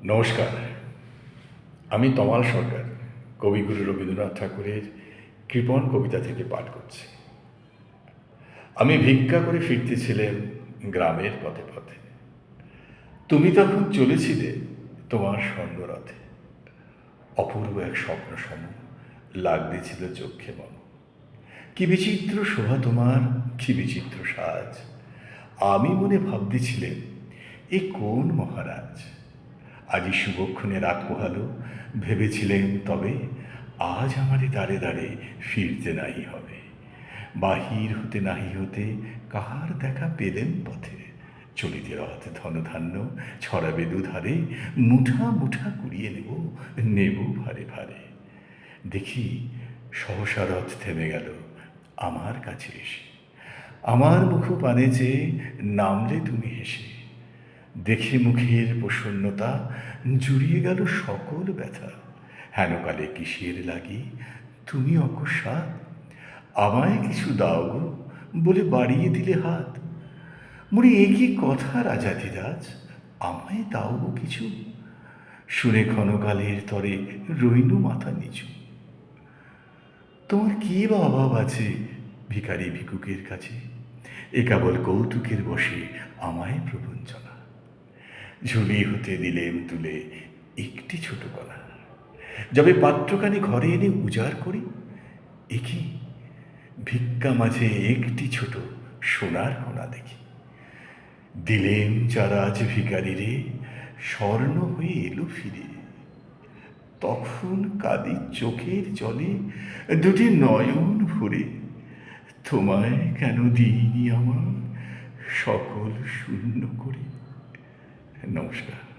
নমস্কার। আমি তমাল সরকার কবিগুরু রবীন্দ্রনাথ ঠাকুরের কৃপণ কবিতা থেকে পাঠ করছি। আমি ভিক্ষা করে ফিরতেছিলাম গ্রামের পথে পথে। তুমি তখন চলেছিলে তোমার স্বর্ণরথে। অপূর্ব এক স্বপ্ন সম লাগতেছিল চক্ষে মন। কি বিচিত্র শোভা তোমার, কি বিচিত্র সাজ। আমি মনে ভাবতেছিলেন এ কোন মহারাজ। আজি শুভক্ষণে রাত পোহালো, ভেবেছিলেন তবে আজ আমারে দাঁড়ে দাঁড়ে ফিরতে নাই হবে। বাহির হতে নাহি হতে কাহার দেখা পেলেন পথে। চলিতে রথ ধনধান্য ছড়াবে দুধারে, মুঠা মুঠা কুড়িয়ে নেব নেব ভারে ভারে। দেখি সহসা রথ থেমে গেল আমার কাছে এসে। আমার মুখ পানে চেয়ে নামলে তুমি হেসে। দেখে মুখের প্রসন্নতা জুড়িয়ে গেল সকল ব্যথা। হেনকালে কিসের লাগি তুমি অকস্মাৎ আমায় কিছু দাও গো বলে বাড়িয়ে দিলে হাত। মুড়ি এ কি কথা রাজাধিরাজ, আমায় দাও গো কিছু। শুনে ক্ষণকালের তরে রইনু মাথা নিচু। তোমার কি বা অভাব আছে ভিখারি ভিক্ষুকের কাছে, এ কেবল কৌতুকের বসে আমায় প্রবঞ্চনা। ঝুলি হতে দিলেম তুলে একটি ছোট কলা, যবে পাত্রখানি ঘরে এনে উজাড় করি, এ কি ভিক্ষা মাঝে একটি ছোট সোনার কোনা দেখি। দিলেম যারা আজ ভিখারিরে, স্বর্ণ হয়ে এলো ফিরে। তখন কাঁদি চোখের জলে দুটি নয়ন ভরে, তোমায় কেন দিইনি আমার সকল শূন্য করে। নমস্কার।